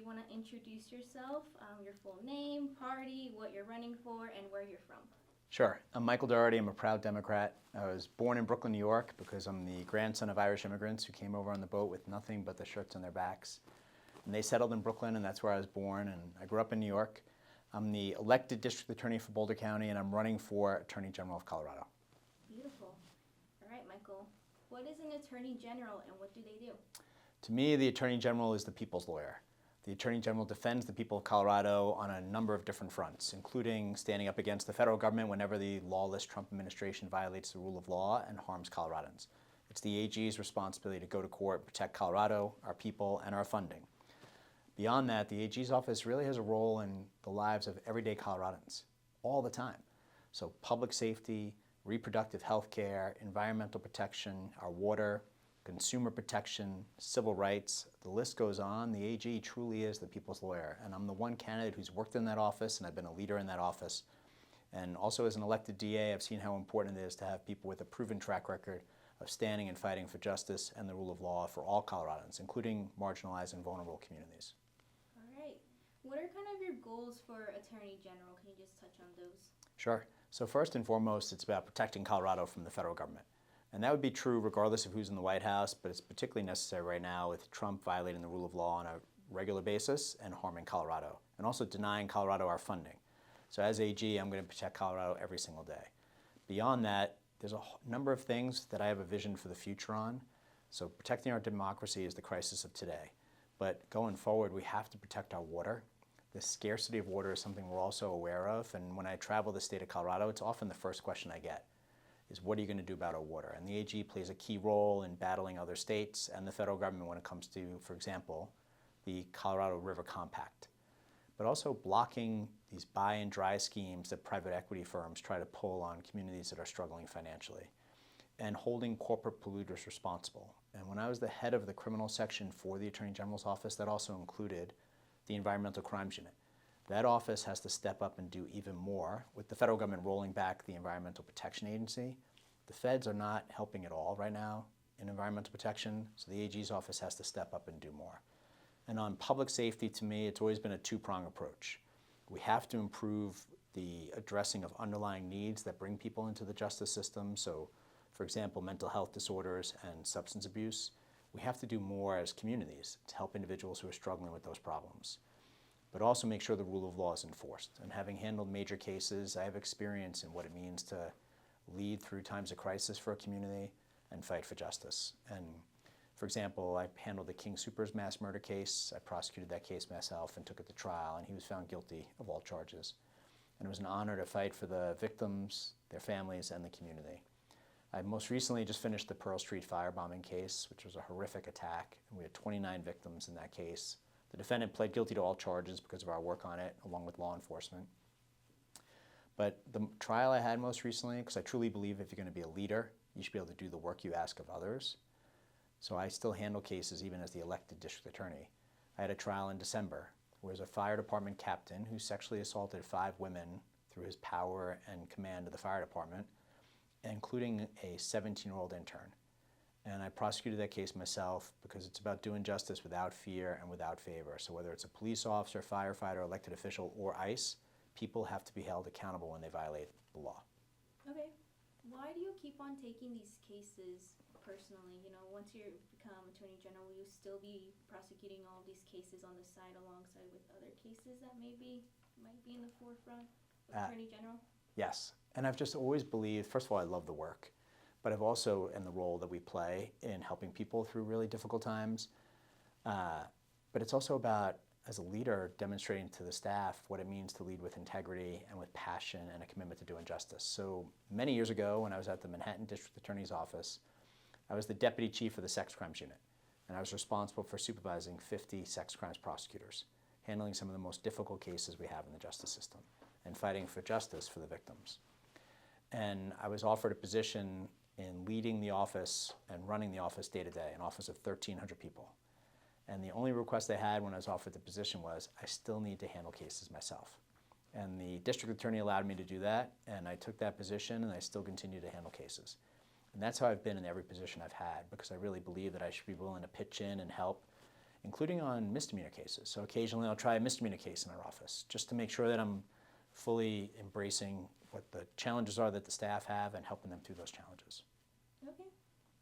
want to introduce yourself, your full name, party, what you're running for, and where you're from? Sure. I'm Michael Dougherty. I'm a proud Democrat. I was born in Brooklyn, New York, because I'm the grandson of Irish immigrants who came over on the boat with nothing but the shirts on their backs. And they settled in Brooklyn, and that's where I was born, and I grew up in New York. I'm the elected district attorney for Boulder County, and I'm running for Attorney General of Colorado. Beautiful. All right, Michael. What is an attorney general, and what do they do? To me, the Attorney General is the people's lawyer. The Attorney General defends the people of Colorado on a number of different fronts, including standing up against the federal government whenever the lawless Trump administration violates the rule of law and harms Coloradans. It's the AG's responsibility to go to court, protect Colorado, our people, and our funding. Beyond that, the AG's office really has a role in the lives of everyday Coloradans, all the time. So public safety, reproductive health care, environmental protection, our water, consumer protection, civil rights, the list goes on. The AG truly is the people's lawyer, and I'm the one candidate who's worked in that office, and I've been a leader in that office. And also as an elected DA, I've seen how important it is to have people with a proven track record of standing and fighting for justice and the rule of law for all Coloradans, including marginalized and vulnerable communities. All right. What are kind of your goals for Attorney General? Can you just touch on those? Sure. So first and foremost, it's about protecting Colorado from the federal government. And that would be true regardless of who's in the White House, but it's particularly necessary right now with Trump violating the rule of law on a regular basis and harming Colorado, and also denying Colorado our funding. So as AG, I'm going to protect Colorado every single day. Beyond that, there's a number of things that I have a vision for the future on. So protecting our democracy is the crisis of today. But going forward, we have to protect our water. The scarcity of water is something we're also aware of, and when I travel the state of Colorado, it's often the first question I get. Is what are you going to do about our water? And the AG plays a key role in battling other states and the federal government when it comes to, for example, the Colorado River Compact, but also blocking these buy and dry schemes that private equity firms try to pull on communities that are struggling financially, and holding corporate polluters responsible. And when I was the head of the criminal section for the Attorney General's office, that also included the Environmental Crimes Unit. That office has to step up and do even more. With the federal government rolling back the Environmental Protection Agency, the feds are not helping at all right now in environmental protection, so the AG's office has to step up and do more. And on public safety, to me, it's always been a two-prong approach. We have to improve the addressing of underlying needs that bring people into the justice system. So, for example, mental health disorders and substance abuse. We have to do more as communities to help individuals who are struggling with those problems, but also make sure the rule of law is enforced. And having handled major cases, I have experience in what it means to lead through times of crisis for a community and fight for justice. And for example, I handled the King Soopers mass murder case. I prosecuted that case myself and took it to trial, and he was found guilty of all charges. And it was an honor to fight for the victims, their families, and the community. I most recently just finished the Pearl Street firebombing case, which was a horrific attack, and we had 29 victims in that case. The defendant pled guilty to all charges because of our work on it, along with law enforcement. But the trial I had most recently, because I truly believe if you're going to be a leader, you should be able to do the work you ask of others. So I still handle cases even as the elected district attorney. I had a trial in December where there was a fire department captain who sexually assaulted 5 women through his power and command of the fire department, including a 17-year-old intern. And I prosecuted that case myself because it's about doing justice without fear and without favor. So whether it's a police officer, firefighter, elected official, or ICE, people have to be held accountable when they violate the law. Okay. Why do you keep on taking these cases personally? You know, once you become Attorney General, will you still be prosecuting all these cases on the side alongside with other cases that might be in the forefront of Attorney General? Yes. And I've just always believed, first of all, I love the work, but I've also, in the role that we play in helping people through really difficult times, but it's also about, as a leader, demonstrating to the staff what it means to lead with integrity and with passion and a commitment to doing justice. So many years ago, when I was at the Manhattan District Attorney's Office, I was the deputy chief of the sex crimes unit, and I was responsible for supervising 50 sex crimes prosecutors, handling some of the most difficult cases we have in the justice system, and fighting for justice for the victims. And I was offered a position in leading the office and running the office day to day, an office of 1,300 people. And the only request I had when I was offered the position was, I still need to handle cases myself. And the district attorney allowed me to do that, and I took that position, and I still continue to handle cases. And that's how I've been in every position I've had, because I really believe that I should be willing to pitch in and help including on misdemeanor cases. So occasionally I'll try a misdemeanor case in our office just to make sure that I'm fully embracing what the challenges are that the staff have and helping them through those challenges. Okay.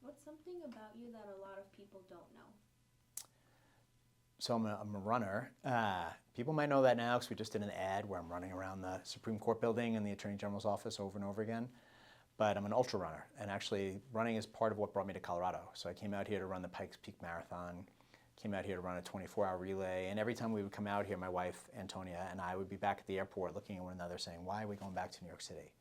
What's something about you that a lot of people don't know? So I'm a runner. People might know that now because we just did an ad where I'm running around the Supreme Court building and the Attorney General's office over and over again. But I'm an ultra runner, and actually running is part of what brought me to Colorado. So I came out here to run the Pikes Peak Marathon, came out here to run a 24-hour relay, and every time we would come out here, my wife, Antonia, and I would be back at the airport looking at one another saying, why are we going back to New York City?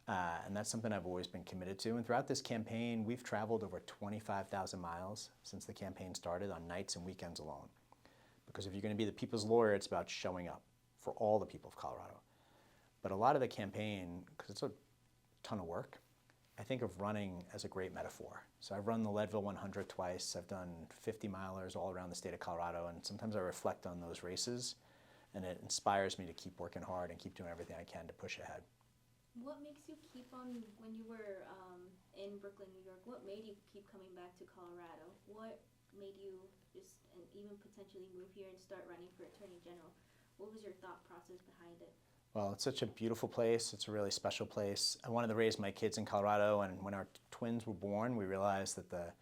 And that's something I've always been committed to. And throughout this campaign, we've traveled over 25,000 miles since the campaign started on nights and weekends alone. Because if you're going to be the people's lawyer, it's about showing up for all the people of Colorado. But a lot of the campaign, because it's a ton of work, I think of running as a great metaphor. So I've run the Leadville 100 twice. I've done 50 milers all around the state of Colorado, and sometimes I reflect on those races, and it inspires me to keep working hard and keep doing everything I can to push ahead. What makes you keep on, when you were in Brooklyn, New York, what made you keep coming back to Colorado? What made you just even potentially move here and start running for Attorney General? What was your thought process behind it? Well, it's such a beautiful place. It's a really special place. I wanted to raise my kids in Colorado, and when our twins were born, we realized that the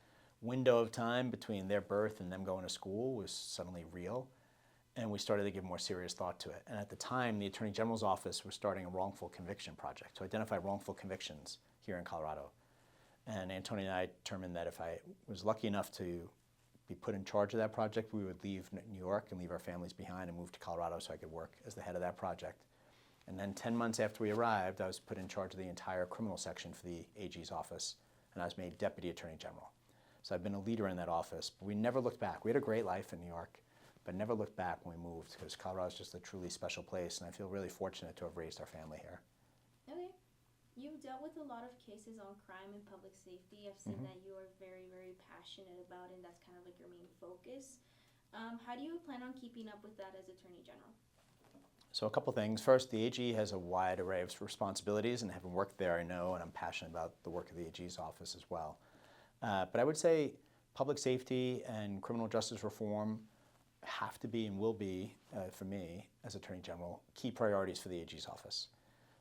window of time between their birth and them going to school was suddenly real, and we started to give more serious thought to it. And at the time, the Attorney General's office was starting a wrongful conviction project to identify wrongful convictions here in Colorado. And Antonia and I determined that if I was lucky enough to be put in charge of that project, we would leave New York and leave our families behind and move to Colorado so I could work as the head of that project. And then 10 months after we arrived, I was put in charge of the entire criminal section for the AG's office, and I was made Deputy Attorney General. So I've been a leader in that office, but we never looked back. We had a great life in New York, but never looked back when we moved, because Colorado is just a truly special place, and I feel really fortunate to have raised our family here. Okay. You've dealt with a lot of cases on crime and public safety. I've seen that you are very, very passionate about it, and that's kind of like your main focus. How do you plan on keeping up with that as Attorney General? So a couple things. First, the AG has a wide array of responsibilities, and having worked there, I know, and I'm passionate about the work of the AG's office as well. But I would say public safety and criminal justice reform have to be and will be, for me as Attorney General, key priorities for the AG's office.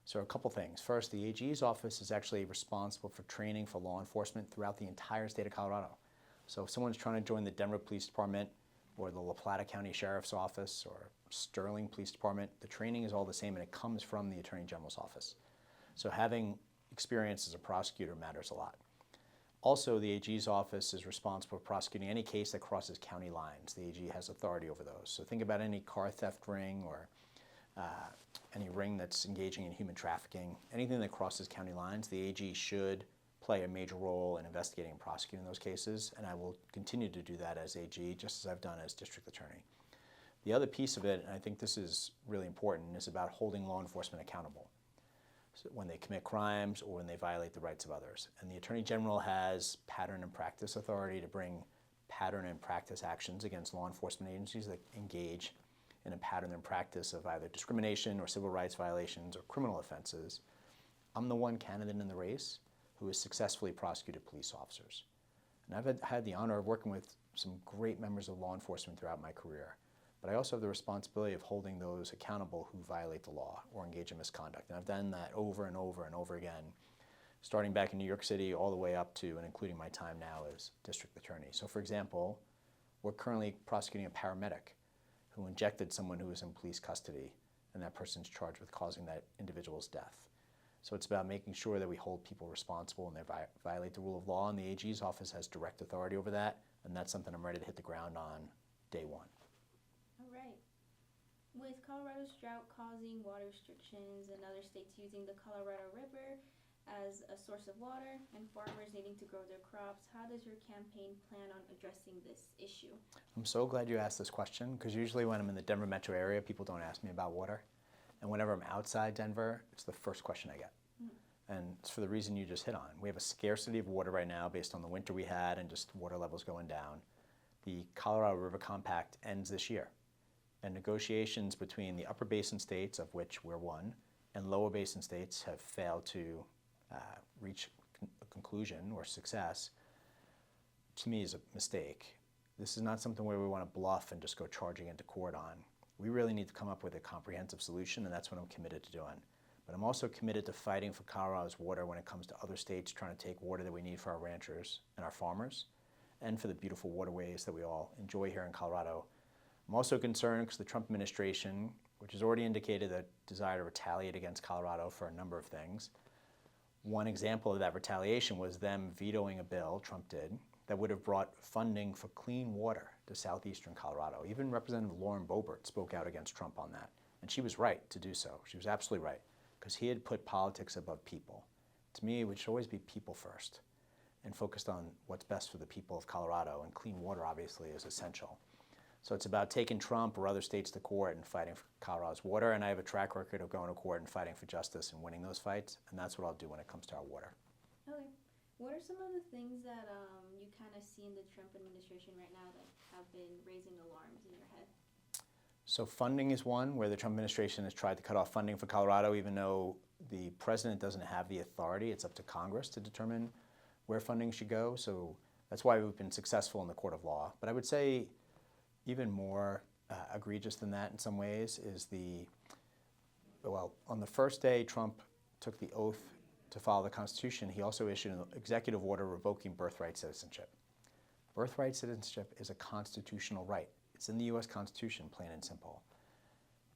So a couple things. First, the AG's office is actually responsible for training for law enforcement throughout the entire state of Colorado. So if someone's trying to join the Denver Police Department or the La Plata County Sheriff's Office or Sterling Police Department, the training is all the same, and it comes from the Attorney General's office. So having experience as a prosecutor matters a lot. Also, the AG's office is responsible for prosecuting any case that crosses county lines. The AG has authority over those. So think about any car theft ring or any ring that's engaging in human trafficking. Anything that crosses county lines, the AG should play a major role in investigating and prosecuting those cases, and I will continue to do that as AG, just as I've done as District Attorney. The other piece of it, and I think this is really important, is about holding law enforcement accountable when they commit crimes or when they violate the rights of others. And the Attorney General has pattern and practice authority to bring pattern and practice actions against law enforcement agencies that engage in a pattern and practice of either discrimination or civil rights violations or criminal offenses. I'm the one candidate in the race who has successfully prosecuted police officers. And I've had the honor of working with some great members of law enforcement throughout my career. But I also have the responsibility of holding those accountable who violate the law or engage in misconduct. And I've done that over and over and over again, starting back in New York City all the way up to and including my time now as District Attorney. So for example, we're currently prosecuting a paramedic who injected someone who was in police custody, and that person's charged with causing that individual's death. So it's about making sure that we hold people responsible and they violate the rule of law, and the AG's office has direct authority over that, and that's something I'm ready to hit the ground on day one. All right. With Colorado's drought causing water restrictions and other states using the Colorado River as a source of water and farmers needing to grow their crops, how does your campaign plan on addressing this issue? I'm so glad you asked this question, because usually when I'm in the Denver metro area, people don't ask me about water. And whenever I'm outside Denver, it's the first question I get. And it's for the reason you just hit on. We have a scarcity of water right now based on the winter we had and just water levels going down. The Colorado River Compact ends this year. And negotiations between the upper basin states, of which we're one, and lower basin states have failed to reach a conclusion or success, to me is a mistake. This is not something where we want to bluff and just go charging into court on. We really need to come up with a comprehensive solution, and that's what I'm committed to doing. But I'm also committed to fighting for Colorado's water when it comes to other states trying to take water that we need for our ranchers and our farmers, and for the beautiful waterways that we all enjoy here in Colorado. I'm also concerned because the Trump administration, which has already indicated a desire to retaliate against Colorado for a number of things. One example of that retaliation was them vetoing a bill, Trump did, that would have brought funding for clean water to southeastern Colorado. Even Representative Lauren Boebert spoke out against Trump on that. And she was right to do so. She was absolutely right, because he had put politics above people. To me, it should always be people first, and focused on what's best for the people of Colorado, and clean water obviously is essential. So it's about taking Trump or other states to court and fighting for Colorado's water, and I have a track record of going to court and fighting for justice and winning those fights, and that's what I'll do when it comes to our water. Okay. What are some of the things that you kind of see in the Trump administration right now that have been raising alarms in your head? So funding is one, where the Trump administration has tried to cut off funding for Colorado, even though the president doesn't have the authority. It's up to Congress to determine where funding should go. So that's why we've been successful in the court of law. But I would say even more egregious than that in some ways is on the first day Trump took the oath to follow the Constitution, he also issued an executive order revoking birthright citizenship. Birthright citizenship is a constitutional right. It's in the U.S. Constitution, plain and simple.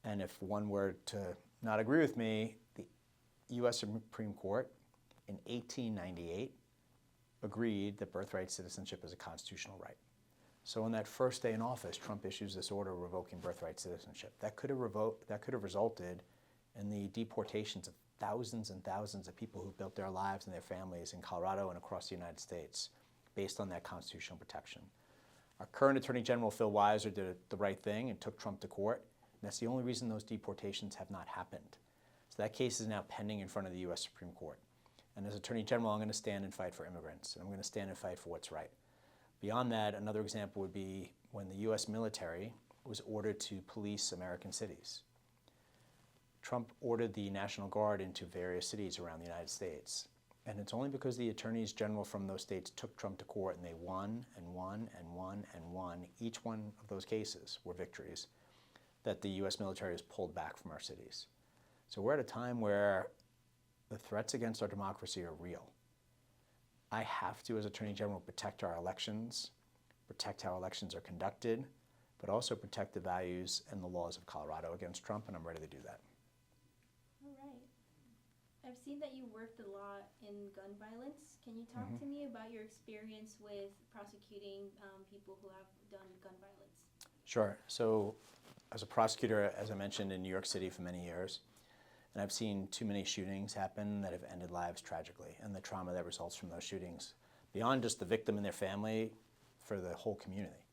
And if one were to not agree with me, the U.S. Supreme Court in 1898 agreed that birthright citizenship is a constitutional right. So on that first day in office, Trump issues this order revoking birthright citizenship. That could have resulted in the deportations of thousands and thousands of people who built their lives and their families in Colorado and across the United States based on that constitutional protection. Our current Attorney General, Phil Weiser, did the right thing and took Trump to court. And that's the only reason those deportations have not happened. So that case is now pending in front of the U.S. Supreme Court. And as Attorney General, I'm going to stand and fight for immigrants, and I'm going to stand and fight for what's right. Beyond that, another example would be when the U.S. military was ordered to police American cities. Trump ordered the National Guard into various cities around the United States. And it's only because the attorneys general from those states took Trump to court and they won and won and won and won. Each one of those cases were victories that the U.S. military has pulled back from our cities. So we're at a time where the threats against our democracy are real. I have to, as Attorney General, protect our elections, protect how elections are conducted, but also protect the values and the laws of Colorado against Trump, and I'm ready to do that. All right. I've seen that you worked a lot in gun violence. Can you talk to me about your experience with prosecuting people who have done gun violence? Sure. So as a prosecutor, as I mentioned, in New York City for many years, and I've seen too many shootings happen that have ended lives tragically, and the trauma that results from those shootings, beyond just the victim and their family, for the whole community.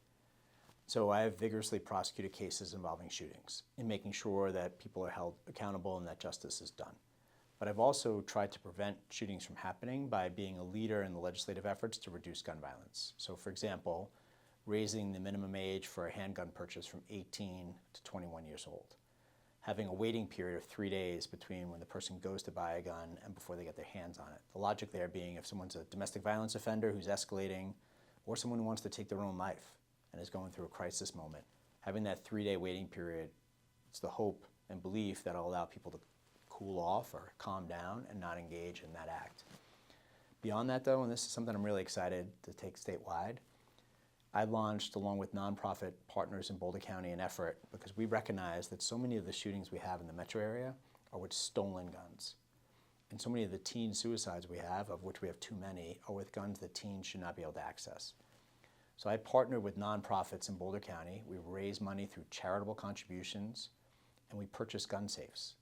So I have vigorously prosecuted cases involving shootings in making sure that people are held accountable and that justice is done. But I've also tried to prevent shootings from happening by being a leader in the legislative efforts to reduce gun violence. So for example, raising the minimum age for a handgun purchase from 18 to 21 years old. Having a waiting period of 3 days between when the person goes to buy a gun and before they get their hands on it. The logic there being if someone's a domestic violence offender who's escalating, or someone who wants to take their own life and is going through a crisis moment, having that 3-day waiting period, it's the hope and belief that will allow people to cool off or calm down and not engage in that act. Beyond that though, and this is something I'm really excited to take statewide, I launched, along with nonprofit partners in Boulder County, an effort because we recognize that so many of the shootings we have in the metro area are with stolen guns. And so many of the teen suicides we have, of which we have too many, are with guns that teens should not be able to access. So I partnered with nonprofits in Boulder County. We raise money through charitable contributions, and we purchase gun safes.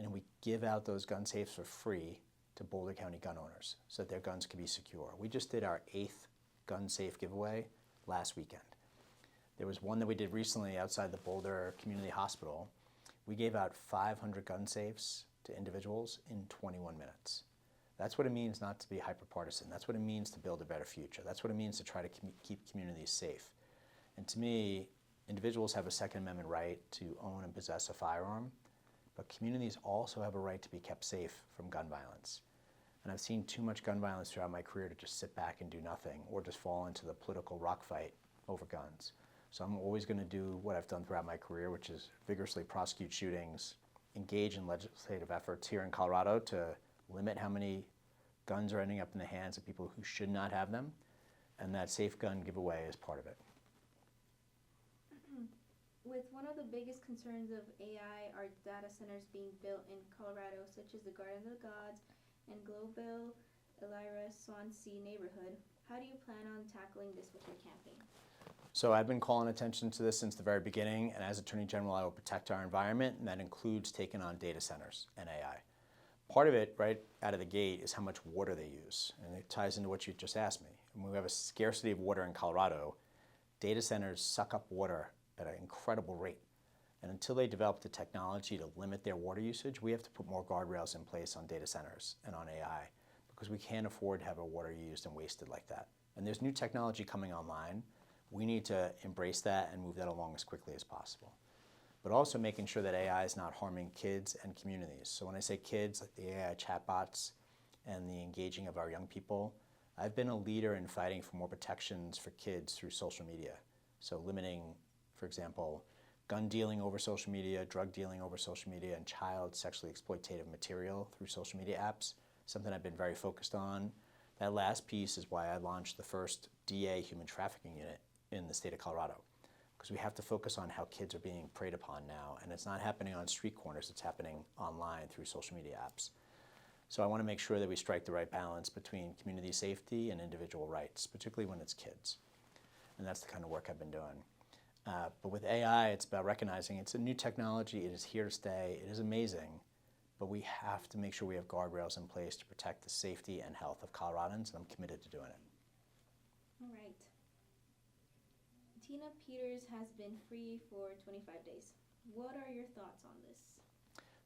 And we give out those gun safes for free to Boulder County gun owners so that their guns can be secure. We just did our 8th gun safe giveaway last weekend. There was one that we did recently outside the Boulder Community Hospital. We gave out 500 gun safes to individuals in 21 minutes. That's what it means not to be hyper-partisan. That's what it means to build a better future. That's what it means to try to keep communities safe. And to me, individuals have a Second Amendment right to own and possess a firearm, but communities also have a right to be kept safe from gun violence. And I've seen too much gun violence throughout my career to just sit back and do nothing or just fall into the political rock fight over guns. So I'm always going to do what I've done throughout my career, which is vigorously prosecute shootings, engage in legislative efforts here in Colorado to limit how many guns are ending up in the hands of people who should not have them, and that safe gun giveaway is part of it. With one of the biggest concerns of AI are data centers being built in Colorado, such as the Garden of the Gods and Globeville, Elira, Swansea neighborhood, how do you plan on tackling this with your campaign? So I've been calling attention to this since the very beginning, and as Attorney General, I will protect our environment, and that includes taking on data centers and AI. Part of it, right out of the gate, is how much water they use, and it ties into what you just asked me. And we have a scarcity of water in Colorado. Data centers suck up water at an incredible rate, and until they develop the technology to limit their water usage, we have to put more guardrails in place on data centers and on AI, because we can't afford to have our water used and wasted like that. And there's new technology coming online. We need to embrace that and move that along as quickly as possible. But also making sure that AI is not harming kids and communities. So when I say kids, like the AI chatbots and the engaging of our young people, I've been a leader in fighting for more protections for kids through social media. So limiting, for example, gun dealing over social media, drug dealing over social media, and child sexually exploitative material through social media apps, something I've been very focused on. That last piece is why I launched the first DA human trafficking unit in the state of Colorado, because we have to focus on how kids are being preyed upon now, and it's not happening on street corners, it's happening online through social media apps. So I want to make sure that we strike the right balance between community safety and individual rights, particularly when it's kids. And that's the kind of work I've been doing. But with AI, it's about recognizing it's a new technology, it is here to stay, it is amazing, but we have to make sure we have guardrails in place to protect the safety and health of Coloradans, and I'm committed to doing it. All right. Tina Peters has been free for 25 days. What are your thoughts on this?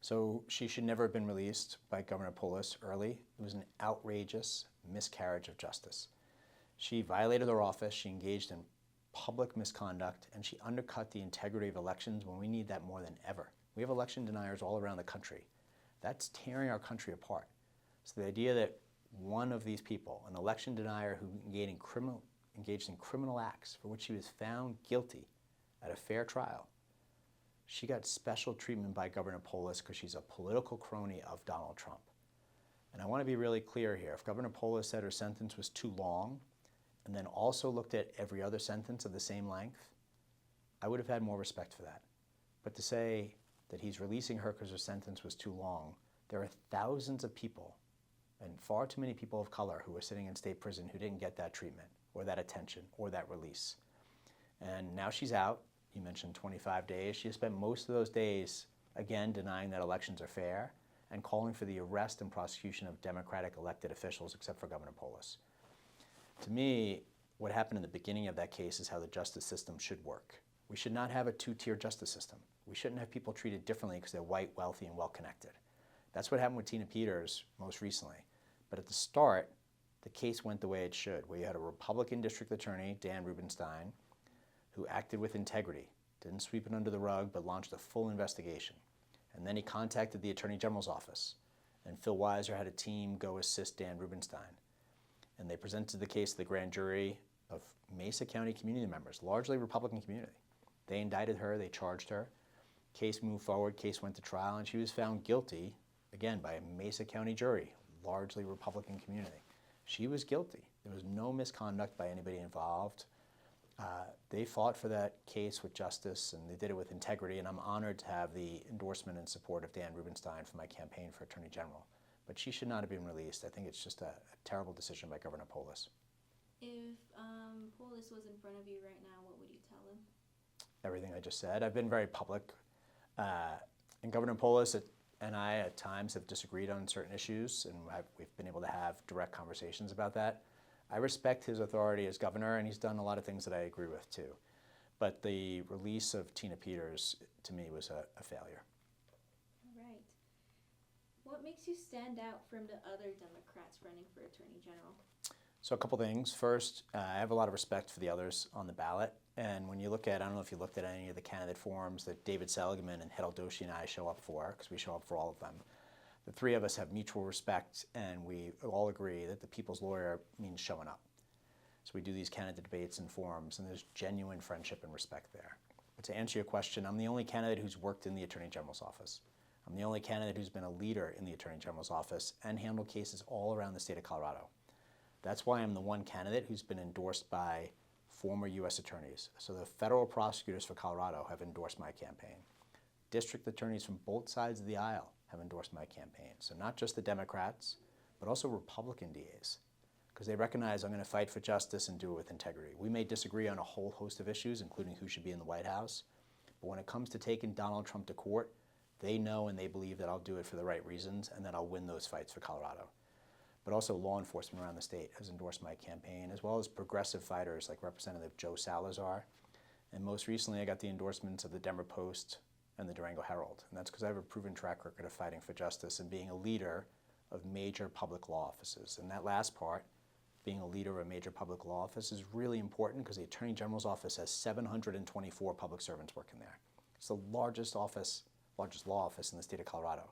So she should never have been released by Governor Polis early. It was an outrageous miscarriage of justice. She violated her office, she engaged in public misconduct, and she undercut the integrity of elections when we need that more than ever. We have election deniers all around the country. That's tearing our country apart. So the idea that one of these people, an election denier who engaged in criminal acts for which she was found guilty at a fair trial, she got special treatment by Governor Polis because she's a political crony of Donald Trump. And I want to be really clear here. If Governor Polis said her sentence was too long and then also looked at every other sentence of the same length, I would have had more respect for that. But to say that he's releasing her because her sentence was too long, there are thousands of people, and far too many people of color, who are sitting in state prison who didn't get that treatment or that attention or that release. And now she's out. You mentioned 25 days. She has spent most of those days, again, denying that elections are fair and calling for the arrest and prosecution of Democratic elected officials, except for Governor Polis. To me, what happened in the beginning of that case is how the justice system should work. We should not have a two-tier justice system. We shouldn't have people treated differently because they're white, wealthy, and well-connected. That's what happened with Tina Peters most recently. But at the start, the case went the way it should, where you had a Republican district attorney, Dan Rubenstein, who acted with integrity, didn't sweep it under the rug, but launched a full investigation. And then he contacted the Attorney General's office, and Phil Weiser had a team go assist Dan Rubenstein. And they presented the case to the grand jury of Mesa County community members, largely Republican community. They indicted her, they charged her. Case moved forward, case went to trial, and she was found guilty, again, by a Mesa County jury, largely Republican community. She was guilty. There was no misconduct by anybody involved. They fought for that case with justice, and they did it with integrity, and I'm honored to have the endorsement and support of Dan Rubenstein for my campaign for Attorney General. But she should not have been released. I think it's just a terrible decision by Governor Polis. If Polis was in front of you right now, what would you tell him? Everything I just said. I've been very public. And Governor Polis and I at times have disagreed on certain issues, and we've been able to have direct conversations about that. I respect his authority as governor, and he's done a lot of things that I agree with too. But the release of Tina Peters, to me, was a failure. All right. What makes you stand out from the other Democrats running for Attorney General? So a couple things. First, I have a lot of respect for the others on the ballot. And when you look at, I don't know if you looked at any of the candidate forums that David Seligman and Hedel Doshi and I show up for, because we show up for all of them. The three of us have mutual respect, and we all agree that the people's lawyer means showing up. So we do these candidate debates and forums, and there's genuine friendship and respect there. But to answer your question, I'm the only candidate who's worked in the Attorney General's office. I'm the only candidate who's been a leader in the Attorney General's office and handled cases all around the state of Colorado. That's why I'm the one candidate who's been endorsed by former U.S. attorneys. So the federal prosecutors for Colorado have endorsed my campaign. District attorneys from both sides of the aisle have endorsed my campaign. So not just the Democrats, but also Republican DAs, because they recognize I'm going to fight for justice and do it with integrity. We may disagree on a whole host of issues, including who should be in the White House, but when it comes to taking Donald Trump to court, they know and they believe that I'll do it for the right reasons and that I'll win those fights for Colorado. But also law enforcement around the state has endorsed my campaign, as well as progressive fighters like Representative Joe Salazar. And most recently, I got the endorsements of the Denver Post and the Durango Herald. And that's because I have a proven track record of fighting for justice and being a leader of major public law offices. And that last part, being a leader of a major public law office, is really important because the Attorney General's office has 724 public servants working there. It's the largest law office in the state of Colorado.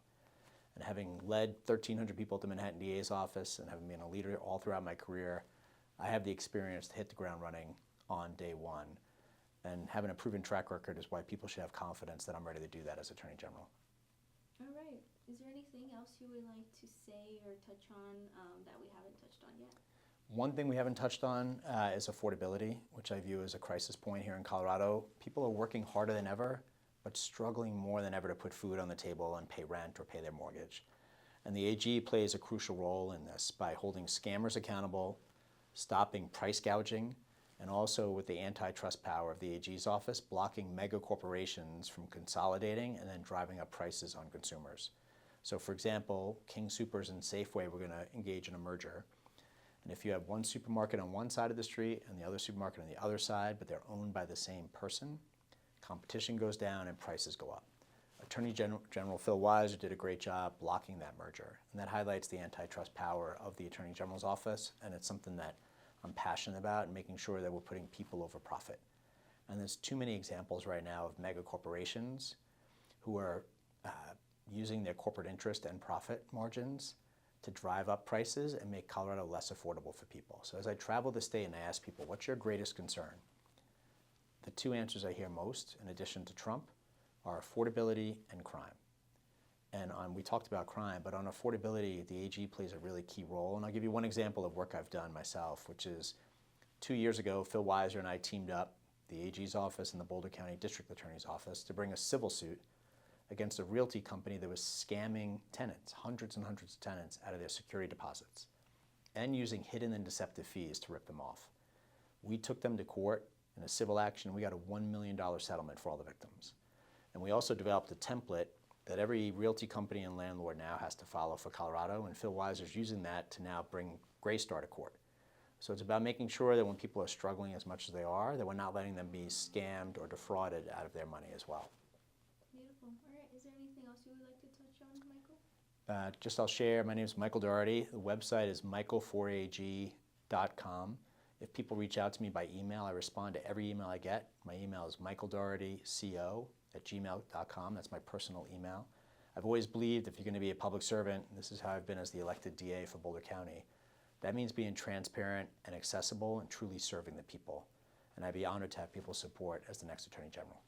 And having led 1,300 people at the Manhattan DA's office and having been a leader all throughout my career, I have the experience to hit the ground running on day one. And having a proven track record is why people should have confidence that I'm ready to do that as Attorney General. All right. Is there anything else you would like to say or touch on that we haven't touched on yet? One thing we haven't touched on is affordability, which I view as a crisis point here in Colorado. People are working harder than ever, but struggling more than ever to put food on the table and pay rent or pay their mortgage. And the AG plays a crucial role in this by holding scammers accountable, stopping price gouging, and also with the antitrust power of the AG's office, blocking mega corporations from consolidating and then driving up prices on consumers. So for example, King Soopers and Safeway, we're gonna engage in a merger. And if you have one supermarket on one side of the street and the other supermarket on the other side, but they're owned by the same person, competition goes down and prices go up. Attorney General Phil Weiser did a great job blocking that merger. And that highlights the antitrust power of the Attorney General's office. And it's something that I'm passionate about, and making sure that we're putting people over profit. And there's too many examples right now of mega corporations who are using their corporate interest and profit margins to drive up prices and make Colorado less affordable for people. So as I travel the state and I ask people, what's your greatest concern? The two answers I hear most, in addition to Trump, are affordability and crime. And we talked about crime, but on affordability, the AG plays a really key role. And I'll give you one example of work I've done myself, which is 2 years ago, Phil Weiser and I teamed up, the AG's office and the Boulder County District Attorney's office, to bring a civil suit against a realty company that was scamming tenants, hundreds and hundreds of tenants, out of their security deposits and using hidden and deceptive fees to rip them off. We took them to court in a civil action, and we got a $1 million settlement for all the victims. And we also developed a template that every realty company and landlord now has to follow for Colorado, and Phil Weiser's using that to now bring Graystar to court. So it's about making sure that when people are struggling as much as they are, that we're not letting them be scammed or defrauded out of their money as well. Beautiful. All right. Is there anything else you would like to touch on, Michael? Just I'll share, my name is Michael Dougherty. The website is michael4ag.com. If people reach out to me by email, I respond to every email I get. My email is michaeldoughertyco@gmail.com. That's my personal email. I've always believed if you're going to be a public servant, and this is how I've been as the elected DA for Boulder County, that means being transparent and accessible and truly serving the people. And I'd be honored to have people's support as the next Attorney General.